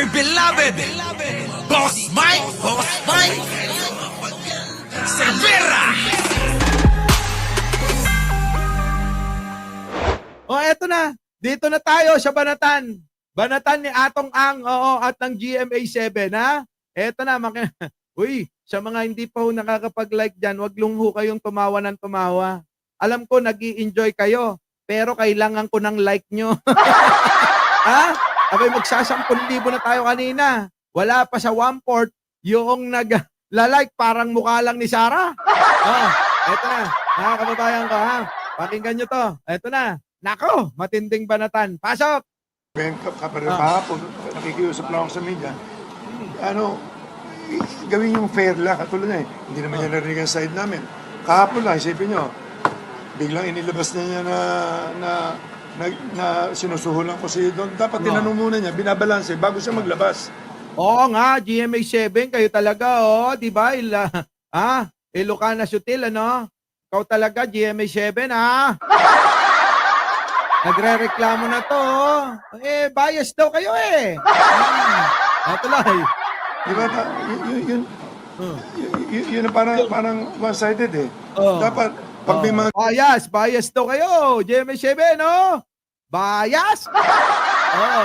dear beloved, Boss Mike Cervera. O, eto na. Dito na tayo sa Banatan. Banatan ni Atong Ang, oo, at ng GMA7, ha? Eto na, uy, sa mga hindi pa ho nakakapag-like dyan, wag lang ho kayong tumawa ng tumawa. Alam ko, nag-i-enjoy kayo, pero kailangan ko ng like nyo. Ha? Abay, magsa-10,000 na tayo kanina. Wala pa sa 1/4 yung nag-like, parang mukha lang ni Sarah. Oh, eto na, mga kababayan ko, ha? Pakinggan nyo to. Eto na. Nako, matinding banatan. Pasok! Kahapon, nakikiusap lang ako sa media. Gawin yung fair lang. Katulad na hindi naman niya narinig ang side namin. Kahapon lang, isipin nyo, biglang inilabas na niya na sinusuhulan ko si Don. Dapat tinanong muna niya, binabalanse bago siya maglabas. Oo nga, GMA7, kayo talaga, oh, di ba? Ilocana Sutil, ano? Ikaw talaga, GMA7, ha? Nagre-reklamo na to, oh. Eh, bias daw kayo, eh. Tuloy. Di ba? Yun parang one-sided, eh. Oh. Dapat, pag may mga Bias daw kayo, GMA7, no? Bias!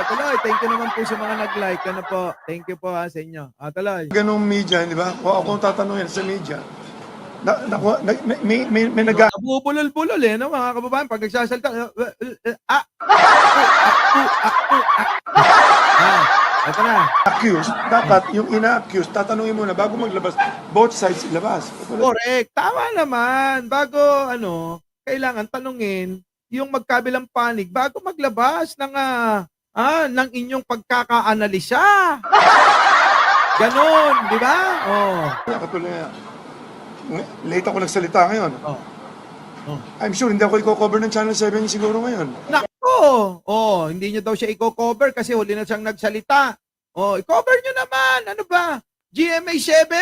Tuloy. Thank you naman po sa mga nag-like. Ano po? Thank you po, ha, sa inyo. Tuloy. ganong media, di ba? Kung ako tatanungin sa media, may nag- Nabubulol-bulol, eh, no, mga kababayan? Pag nagsasalita, ito na. accused, dapat yung ina-accuse, tatanungin muna bago maglabas, both sides ilabas. Correct. Tama naman. Bago, kailangan tanungin yung magkabilang panig bago maglabas ng inyong pagkakaanalisa. Ganon, di ba? Oh. Katulad na, late ako nagsalita ngayon. Oh. I'm sure hindi ako i-cover ng Channel 7 siguro ngayon. Nako! Hindi nyo daw siya i-cover kasi huli na siyang nagsalita. I-cover nyo naman. Ano ba? GMA7!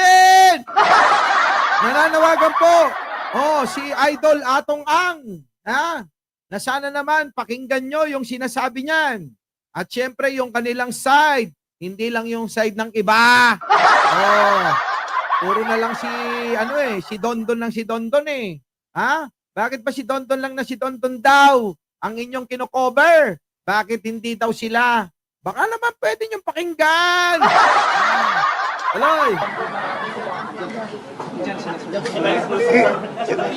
Nananawagan po. Si Idol Atong Ang. Ha? Na sana naman pakinggan nyo yung sinasabi niyan. At syempre yung kanilang side. Hindi lang yung side ng iba. Puro na lang si Dondon lang si Dondon, eh. Ha? Bakit ba si Dondon lang na si Dondon daw ang inyong kino-cover? Bakit hindi daw sila? Baka naman pwede niyong pakinggan. Aloy.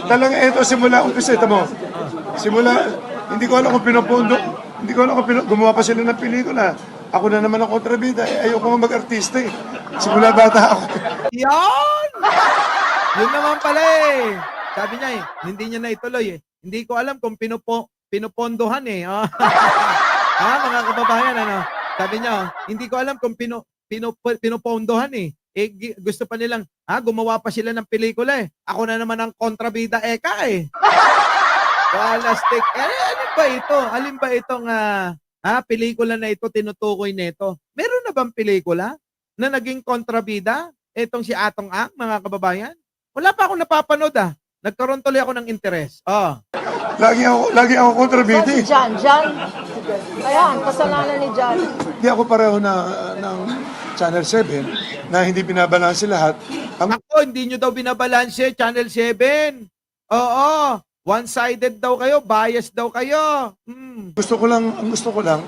Talaga ito simula umpisa, ito mo. Hindi ko alam kung pinopondo, hindi ko alam kung gumawa pa sila ng pelikula. Ako na naman ang kontrabida, ayoko nga mag-artista, eh. Simula bata ako. Yan! Yun naman pala, eh. Sabi niya, hindi niya na ituloy, eh. Hindi ko alam kung pinupondohan, eh. Mga kababayan, sabi niya, hindi ko alam kung pinupondohan, eh. Gusto pa nilang, gumawa pa sila ng pelikula, eh. Ako na naman ang kontrabida eka, eh. Walastik. Alin ba ito? Alin ba itong pelikula na ito, tinutukoy nito? Meron na bang pelikula na naging kontrabida? Itong si Atong Ang, mga kababayan? Wala pa akong napapanood, Nagkaroon tuloy ako ng interest. Lagi ako kontrabida, eh. Si Jan. Ayan, kasalanan ni Jan. Hindi ako pareho ng Channel 7 na hindi binabalanse lahat. Ako, hindi nyo daw binabalanse, Channel 7. Oo, one-sided daw kayo, biased daw kayo. Ang gusto ko lang,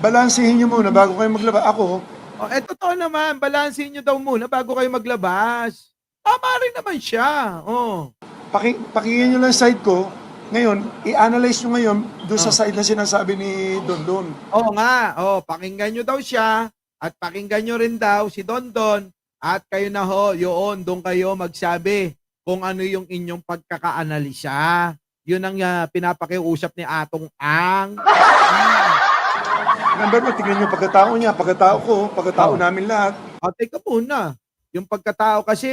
balansehin nyo muna bago kayo maglabas. Ako, Totoo naman, balansin nyo daw muna bago kayo maglabas. Tama rin naman siya. pakinggan nyo lang side ko. Ngayon, i-analyze nyo ngayon doon sa side na sinasabi ni Dondon. Oo nga, pakinggan nyo daw siya at pakinggan nyo rin daw si Dondon at kayo na yun, doon kayo magsabi kung ano yung inyong pagkakaanalisa. Yun ang pinapakiusap ni Atong Ang. Number 1, tingnan nyo pagkatao niya, pagkatao ko, pagkatao namin lahat. Teka muna. Yung pagkatao kasi,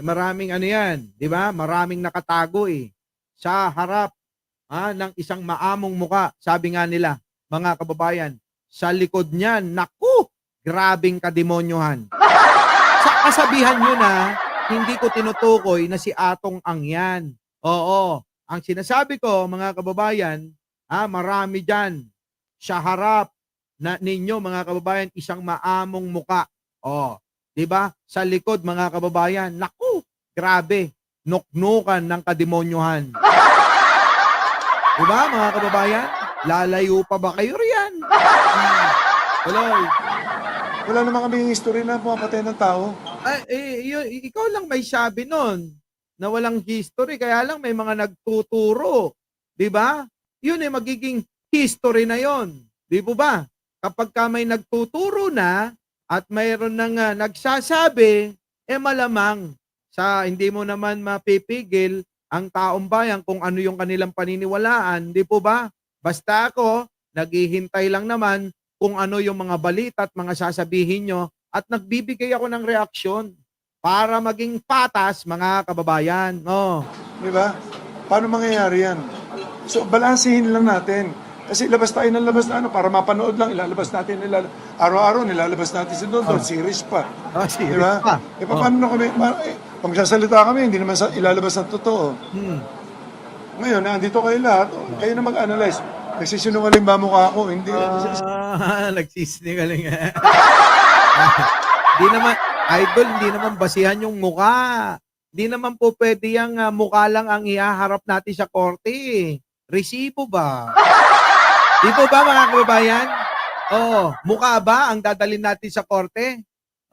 maraming yan, di ba? Maraming nakatago, eh. Sa harap ng isang maamong muka. Sabi nga nila, mga kababayan, sa likod niyan, naku, grabing kademonyohan. Sa kasabihan nyo na, hindi ko tinutukoy na si Atong Ang yan. Oo. Ang sinasabi ko, mga kababayan, marami dyan sa harap na ninyo mga kababayan isang maamong muka. Oh, 'di ba? Sa likod mga kababayan, naku, grabe, nuknukan ng kademonyuhan. 'Di ba mga kababayan? Lalayo pa ba kayo riyan? Tuloy. Wala naman kaming history na pumapatay ng tao. Ay, ikaw lang may sabi nun na walang history, kaya lang may mga nagtuturo. 'Di ba? Yun magiging history na yon. 'Di po ba? Kapag ka may nagtuturo na at mayroon nang nagsasabi, malamang sa hindi mo naman mapipigil ang taong bayan kung ano yung kanilang paniniwalaan. 'Di po ba? Basta ako, naghihintay lang naman kung ano yung mga balita at mga sasabihin nyo at nagbibigay ako ng reaksyon para maging patas mga kababayan. Oh. Di ba? Paano mangyayari yan? So, balansehin lang natin. Kasi labas tayo ng labas na para mapanood lang, ilalabas natin, araw-araw nilalabas natin si Dondon, series pa. Oh, Di serious ba? pa. Paano na kami, magsasalita kami, hindi naman ilalabas ng totoo. Ngayon, nandito kayo lahat, kayo na mag-analyze. Nagsisinungaling ba mukha ako? Hindi. Nagsisinungaling. Hindi naman, idol, hindi naman basihan yung mukha. Hindi naman po pwede yung mukha lang ang ihaharap natin sa korte. Resibo ba? Di po ba mga kababayan? Oh, mukha ba ang dadalhin natin sa korte?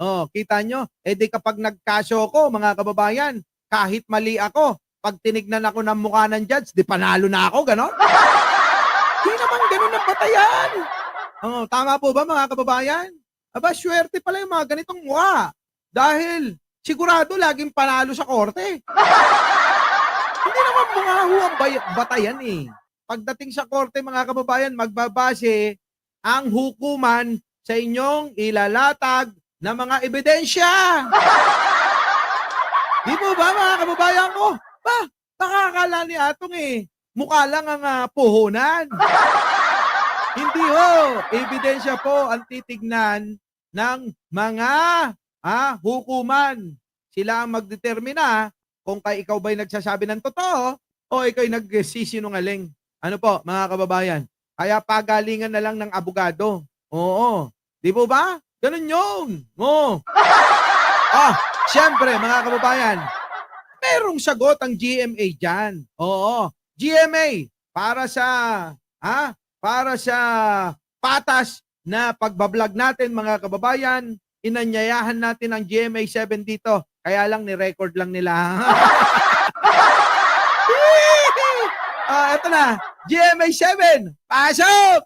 Oh, kita nyo? Di kapag nagkaso ko, mga kababayan, kahit mali ako, pag tinignan ako ng mukha ng judge, di panalo na ako, ganon? Di naman ganon ang batayan. Oh, tama po ba mga kababayan? Aba, swerte pala yung mga ganitong mukha. Dahil sigurado laging panalo sa korte. Hindi naman mukha ho ang batayan eh. Pagdating sa korte mga kababayan, magbabase ang hukuman sa inyong ilalatag na mga ebidensya. Di po ba mga kababayan ko? Nakakala ni Atong mukha lang ang puhunan. Hindi ho. Ebidensya po ang titignan ng mga hukuman. Sila ang magdetermina kung ikaw ba'y nagsasabi ng totoo o ikaw'y nagsisinungaling. Ano po, mga kababayan? Kaya pagalingan na lang ng abogado. Oo. Di po ba? Ganun yun. Oo. Siyempre, mga kababayan, merong sagot ang GMA dyan. Oo. GMA, para sa patas na pagbablog natin, mga kababayan, inanyayahan natin ang GMA 7 dito. Kaya lang, ni-record lang nila. Eto na, GMA 7, pasok!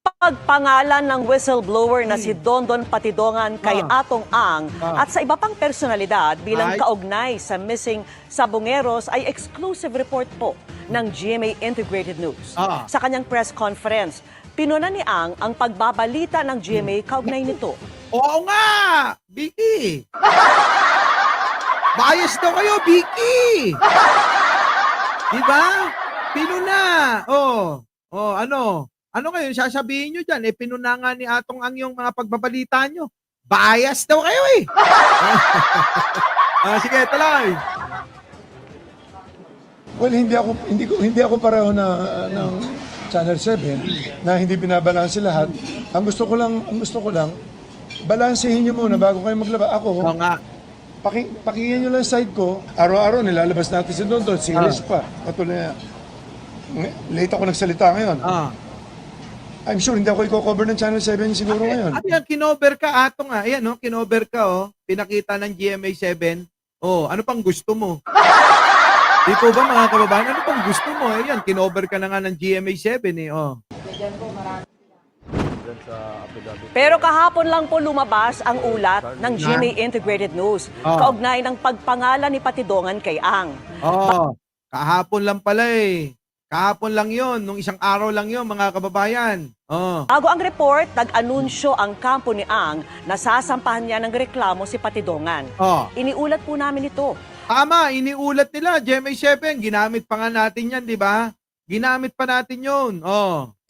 Pagpangalan ng whistleblower na si Dondon Patidongan kay Atong Ang at sa iba pang personalidad bilang kaugnay sa missing Sabongeros ay exclusive report po ng GMA Integrated News. Sa kanyang press conference, pinuna ni Ang pagbabalita ng GMA kaugnay nito. Oo nga, Vicky! Bias daw kayo, Vicky! Diba? Pinuna! Ano kayo, sasabihin nyo dyan? Pinuna nga ni Atong Ang yung mga pagbabalita nyo. Bias daw kayo eh! Sige, tuloy! Well, hindi ako pareho ng Channel 7 na hindi binabalanse lahat. Ang gusto ko lang balansehin niyo muna bago kayo maglabas. Ako, Oo nga. pakinggan niyo lang side ko. Araw-araw nilalabas natin si Dondon, series pa. Patuloy na. Late ako nagsalita ngayon. I'm sure hindi ako i-cover ng Channel 7 siguro ngayon. Yan, kinover ka, Atong nga. Ayan, kinover ka, Pinakita ng GMA 7. Ano pang gusto mo? Di po ba mga kababayan, ano pang gusto mo? Ayan, kinover ka na nga ng GMA 7 Pero kahapon lang po lumabas ang ulat ng GMA Integrated News kaugnay ng pagpangalan ni Patidongan kay Ang. Kahapon lang pala Kahapon lang yon, nung isang araw lang yon mga kababayan. Bago ang report, nag-anunsyo ang kampo ni Ang na sasampahan niya ng reklamo si Patidongan. Iniulat po namin ito. Tama, iniulat nila, GMA 7, ginamit pa nga natin yan, di ba? Ginamit pa natin yun.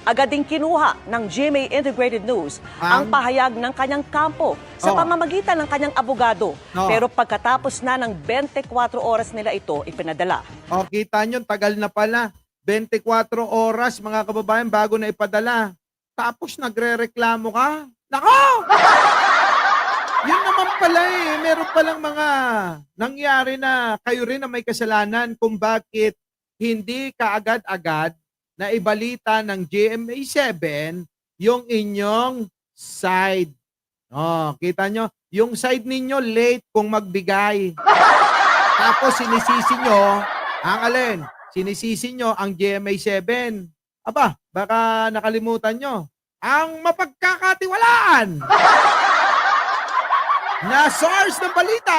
Agad ding kinuha ng GMA Integrated News ang pahayag ng kanyang kampo sa pamamagitan ng kanyang abogado. Pero pagkatapos na ng 24 oras nila ito ipinadala. Kita nyo, tagal na pala. 24 oras mga kababayan bago na ipadala. tapos nagrereklamo ka. Nako! Yun naman pala meron palang mga nangyari na kayo rin na may kasalanan kung bakit hindi kaagad-agad na ibalita ng GMA7 yung inyong side. Oh, kita nyo? Yung side ninyo late kung magbigay. Tapos sinisisi nyo, ang alin? Sinisisi nyo ang GMA7. Aba, baka nakalimutan nyo. Ang mapagkakatiwalaan na source ng balita,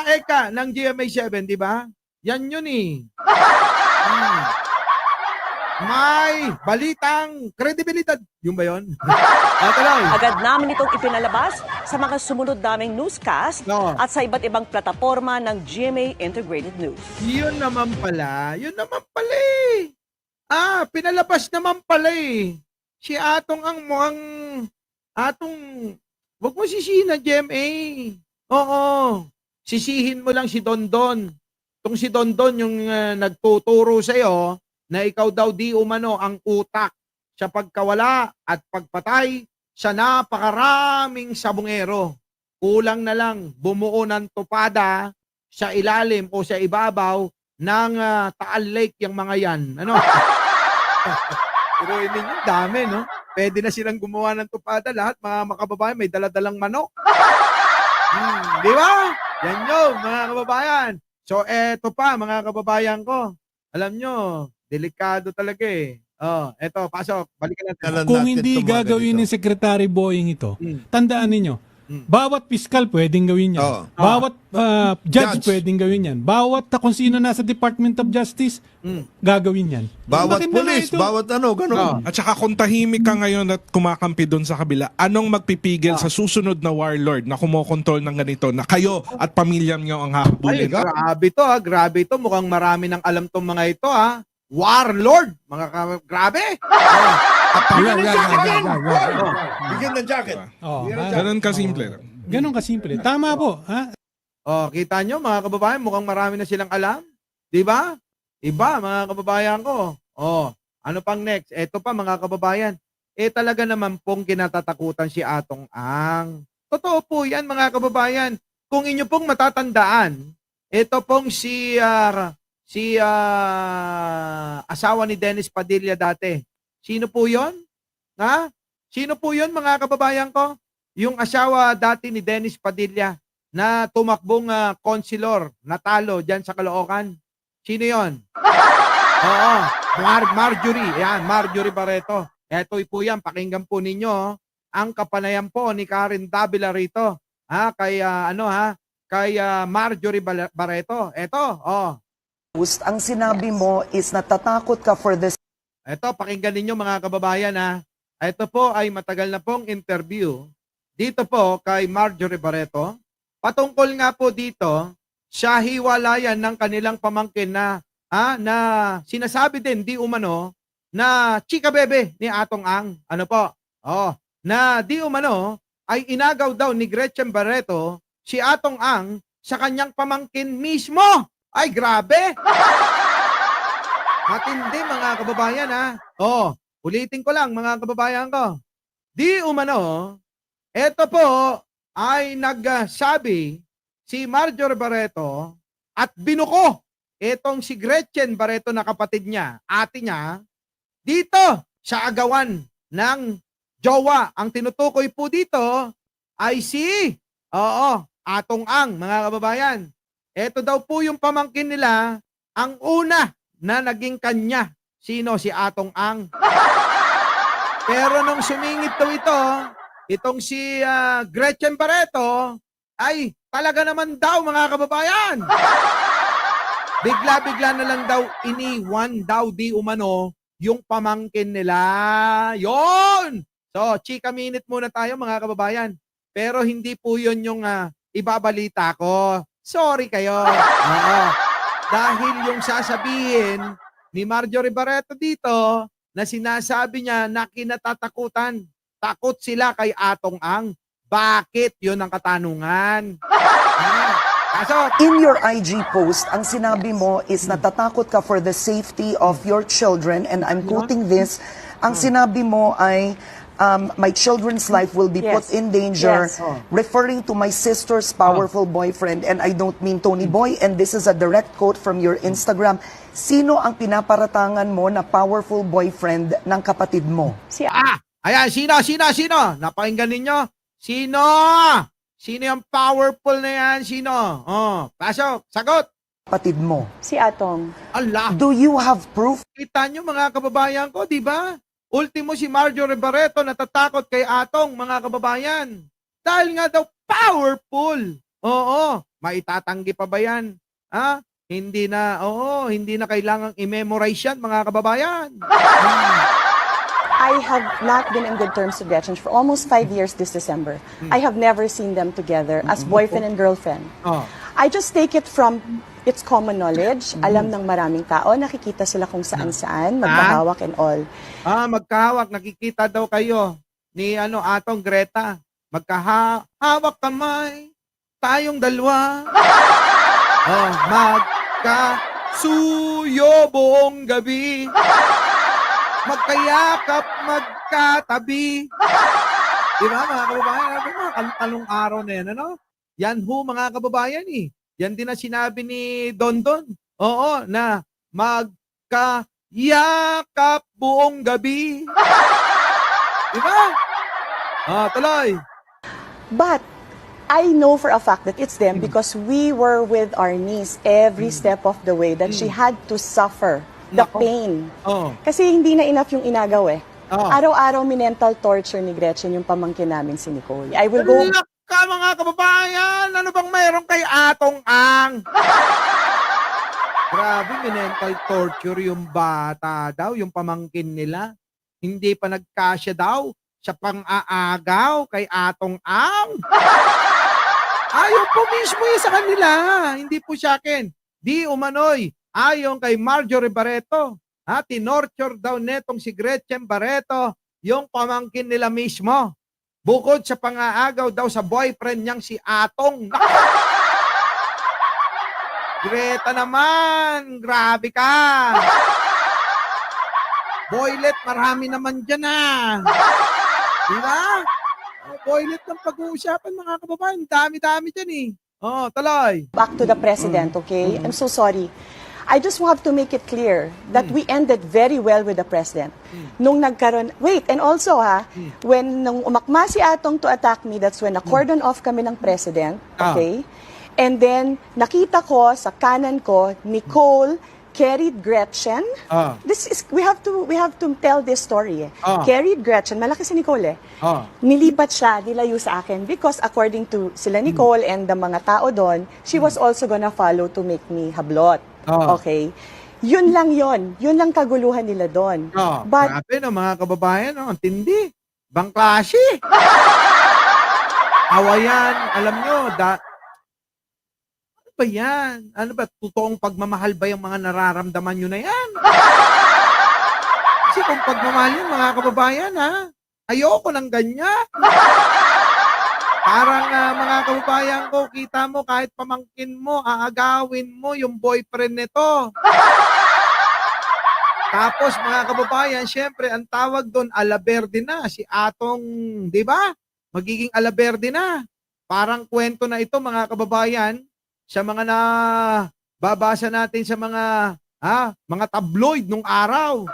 ng GMA7, di ba? Yan yun eh. May balitang kredibilidad. Yung ba yun? Tuloy. Agad namin itong ipinalabas sa mga sumunod naming newscast No. at sa iba't ibang plataforma ng GMA Integrated News. Yun naman pala. Yun naman pala eh. Pinalabas naman pala eh. Si Atong ang mukhang Atong, wag mo sisihin na GMA. Oo. Sisihin mo lang si Dondon. Itong si Dondon yung nagtuturo sa'yo na ikaw daw di umano ang utak sa pagkawala at pagpatay sa napakaraming sabungero. Kulang na lang bumuo ng tupada sa ilalim o sa ibabaw ng Taal Lake yung mga yan. Ano? Pero ninyo, dami, no? Pwede na silang gumawa ng tupada. Lahat, mga makababayan, may daladalang manok. Di ba? Yan yun, mga kababayan. So, eto pa, mga kababayan ko. Alam nyo, delikado talaga eh. Oh, eto, pasok. Balikan natin. Kung hindi gagawin ni Secretary Boying ito, tandaan ninyo, bawat piskal pwedeng gawin yan. Oo. Bawat judge Judge. pwedeng gawin yan. Bawat kung sino nasa Department of Justice, gagawin yan. Bawat Bakit na pulis, ito? bawat ganun. At saka kung tahimik ka ngayon at kumakampi doon sa kabila, anong magpipigil sa susunod na warlord na kumokontrol ng ganito na kayo at pamilya niyo ang Ay, hahabulin? grabe to ha. Grabe to. Mukhang marami ng alam tong mga ito ha. Warlord. Grabe. Bigyan ng jacket. Oh, Ganun kasimple. ganun kasimple. Tama po. Ha? Oh, kita nyo mga kababayan, mukhang marami na silang alam. Di ba? Iba mga kababayan ko. Oh, ano pang next? Eto pa mga kababayan. Talaga naman pong kinatatakutan si Atong Ang. Totoo po yan mga kababayan. Kung inyo pong matatandaan, ito pong si asawa ni Dennis Padilla dati. Sino po yon? Ha? Sino po yon mga kababayan ko? Yung asawa dati ni Dennis Padilla na tumakbong konsilor, natalo dyan sa Caloocan. Sino yon? Oo. Marjorie. Yan, Marjorie Barreto. Ito po yan, pakinggan po ninyo. Ang kapanayan po ni Karen Davila rito. Kay Marjorie Barreto. Ito, Ang sinabi mo is natatakot ka for this. Ito, pakinggan ninyo mga kababayan Ito po ay matagal na pong interview dito po kay Marjorie Barreto. Patungkol nga po dito sa hiwalayan ng kanilang pamangkin na sinasabi din di umano na chika bebe ni Atong Ang. Ano po? Na di umano ay inagaw daw ni Gretchen Barreto si Atong Ang sa kanyang pamangkin mismo. Ay, grabe! Matindi mga kababayan ulitin ko lang mga kababayan ko. Di umano, eto po ay nagsabi si Marjorie Barreto at binuko etong si Gretchen Barreto na kapatid niya, ate niya, dito sa agawan ng jowa. Ang tinutukoy po dito ay si Atong Ang mga kababayan. Ito daw po yung pamangkin nila, ang una na naging kanya. Sino? Si Atong Ang. Pero nung sumingit daw itong si Gretchen Barreto, ay talaga naman daw mga kababayan. Bigla-bigla na lang daw iniwan daw di umano yung pamangkin nila. Yon! So, chika minute muna tayo mga kababayan. Pero hindi po yun yung ibabalita ko. Sorry kayo. Dahil yung sasabihin ni Marjorie Barreto dito na sinasabi niya na kinatatakutan. Takot sila kay Atong Ang. Bakit? Yun ang katanungan. In your IG post, ang sinabi mo is natatakot ka for the safety of your children, and I'm quoting this, ang sinabi mo ay my children's life will be put Yes. in danger, Yes. referring to my sister's powerful boyfriend, and I don't mean Tony Boy, and this is a direct quote from your Instagram. Sino ang pinaparatangan mo na powerful boyfriend ng kapatid mo? Si Ayan, sino? Napakinggan ninyo? Sino? Sino yung powerful na yan? Sino? Pasok, sagot. Kapatid mo. si Atong. Allah. Do you have proof? Kita nyo mga kababayan ko, di ba? Ultimo si Marjorie Barreto natatakot kay Atong, mga kababayan. Dahil nga daw powerful. Oo, maitatanggi pa ba yan? Ha? Hindi na kailangang i-memorize yan, mga kababayan. I have not been in good terms with Gretchen for almost 5 years this December. I have never seen them together as boyfriend and girlfriend. Oh. I just take it from its common knowledge. Alam ng maraming tao, nakikita sila kung saan-saan, magkahawak and all. Magkahawak, nakikita daw kayo ni Atong Greta. Magkahawak kamay, tayong dalawa. Magkasuyo buong gabi. Magkayakap, magkatabi. Di ba mga kababayan? Mga talong araw na yan, ano? Yan ho mga kababayan eh. Yan din na sinabi ni Dondon. Oo, na magkayakap buong gabi. Di ba? Tuloy. But I know for a fact that it's them because we were with our niece every step of the way that she had to suffer the Nako. pain. Oh. Kasi hindi na enough yung inagaw eh. Oo. Araw-araw minental torture ni Gretchen yung pamangkin namin si Nicole. I will go... Ka mga kababayan, ano bang mayroon kay Atong Ang? Grabe, mental torture yung bata daw, yung pamangkin nila. Hindi pa nagkasya daw sa pang-aagaw kay Atong Ang. Ayaw po mismo yun sa kanila, hindi po sa akin. Di umano'y, ayon kay Marjorie Barreto. Tinorture daw netong si Gretchen Barreto yung pamangkin nila mismo. Bukod sa pang-aagaw daw sa boyfriend niyang si Atong. Greta naman, grabe ka. Boylet, marami naman dyan Di ba? Boylet ng pag-uusapan mga kababayan. Dami-dami dyan tuloy. Back to the president, okay? I'm so sorry. I just want to make it clear that we ended very well with the president. Nung nagkaroon, wait, and also nung umakma si Atong to attack me, that's when na-cordon off kami ng president, okay? And then, nakita ko sa kanan ko, Nicole carried Gretchen. This is, we have to tell this story Carried Gretchen, malaki si Nicole Nilipat siya, nilayo sa akin because according to sila Nicole and the mga tao doon, she was also gonna follow to make me hablot. Okay? Yun lang kaguluhan nila doon. But Grabe no, mga kababayan, ang tindi. Bang klase. Awayan, alam nyo, ano ba yan? Ano ba, totoong pagmamahal ba yung mga nararamdaman nyo na yan? Kasi kung pagmamahal yun, mga kababayan, ayoko ng ganyan. Parang mga kababayan ko, kita mo, kahit pamangkin mo, aagawin mo yung boyfriend nito. Tapos mga kababayan, syempre, ang tawag doon, alaberde na. Si Atong, di ba? Magiging alaberde na. Parang kwento na ito, mga kababayan, sa mga babasa natin sa mga tabloid nung araw.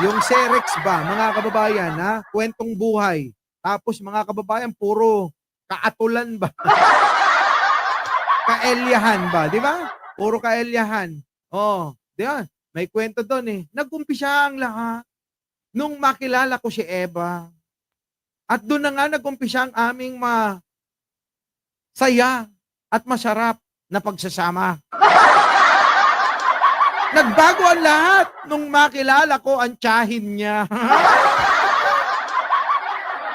Yung Serex ba, mga kababayan, kwentong buhay. Tapos mga kababayan, puro kaatulan ba? Kaelyahan ba, di ba? Puro kaelyahan. Di ba? May kwento doon Nag-umpisa ang lahat nung makilala ko si Eva. At doon na nga nag-umpisa ang aming saya at masarap na pagsasama. Nagbago ang lahat nung makilala ko ang tiyahin niya.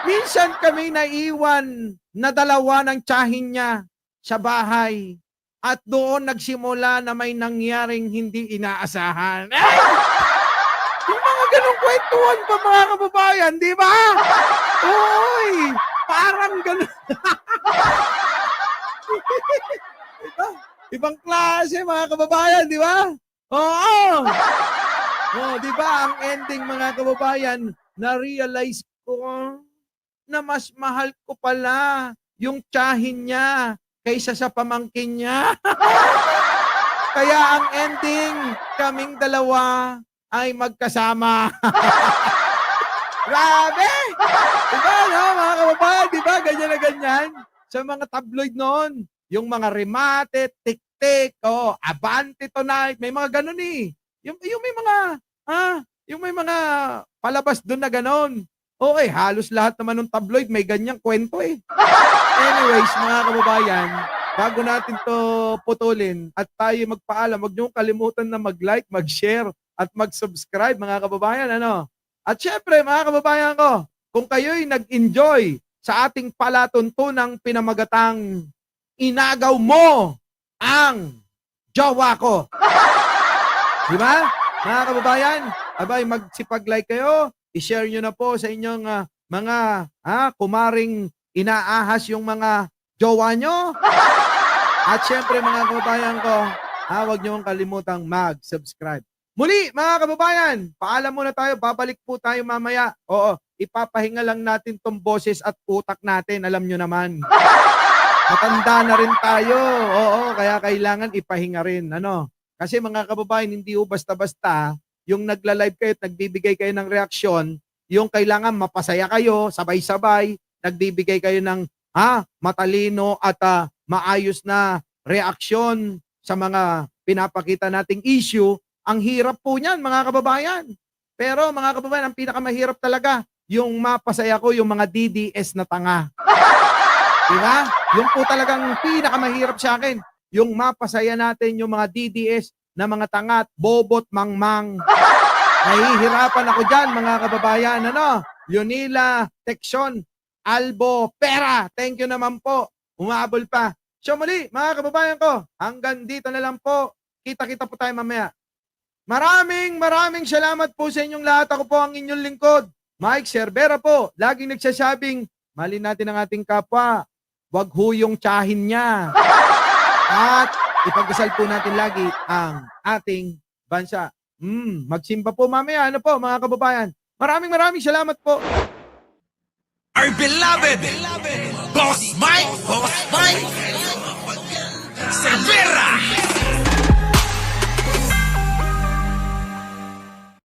Minsan kami naiwan na dalawa ng tiyahin niya sa bahay. At doon nagsimula na may nangyaring hindi inaasahan. Yung mga ganong kwentuhan pa mga kababayan, di ba? Uy, parang ganon. Ibang klase mga kababayan, di ba? Oo. Di ba ang ending mga kababayan, na-realize ko na mas mahal ko pala yung tiyahin niya kaysa sa pamangkin niya. Kaya ang ending, kaming dalawa ay magkasama. Grabe! Diba, no, mga kababayan? Diba, ganyan na ganyan? Sa mga tabloid noon, yung mga remate, tik-tik, abante tonight, may mga ganun eh. Yung may mga, yung may mga palabas doon na ganun. Okay, halos lahat naman ng tabloid may ganyang kwento eh. Anyways, mga kababayan, bago natin to putulin at tayo magpaalam, huwag niyong kalimutan na mag-like, mag-share, at mag-subscribe, mga kababayan. Ano? At syempre, mga kababayan ko, kung kayo'y nag-enjoy sa ating palatuntunang pinamagatang inagaw mo ang jowa ko. Di ba? Mga kababayan, abay, magsipag-like kayo, i-share nyo na po sa inyong mga kumaring inaahas yung mga jowa nyo. At syempre, mga kababayan ko, huwag nyo kalimutang mag-subscribe. Muli, mga kababayan, paalam muna tayo, babalik po tayo mamaya. Oo, ipapahinga lang natin tong boses at utak natin, alam nyo naman. Matanda na rin tayo, oo, kaya kailangan ipahinga rin, ano. Kasi mga kababayan, hindi po basta-basta, yung nagla-live kayo at nagbibigay kayo ng reaksyon, yung kailangan mapasaya kayo, sabay-sabay, nagbibigay kayo ng matalino at maayos na reaksyon sa mga pinapakita nating issue. Ang hirap po niyan, mga kababayan. Pero mga kababayan, ang pinakamahirap talaga, yung mapasaya ko yung mga DDS na tanga. Diba? Yung po talagang pinakamahirap sa akin, yung mapasaya natin yung mga DDS na mga tanga at bobot mangmang. Nahihirapan ako dyan, mga kababayan. Ano? Leonila, Texon, Albo, Pera. Thank you naman po. Umabol pa. So muli, mga kababayan ko, hanggang dito na lang po. Kita-kita po tayo mamaya. Maraming salamat po sa inyong lahat. Ako po ang inyong lingkod, Mike Cervera po. Laging nagsasabing, mahalin natin ang ating kapwa. Wag huyong tiyahin niya. At ipagdasal po natin lagi ang ating bansa. Magsimba po mamaya. Ano po, mga kababayan? Maraming salamat po. Our beloved Boss Mike Cervera.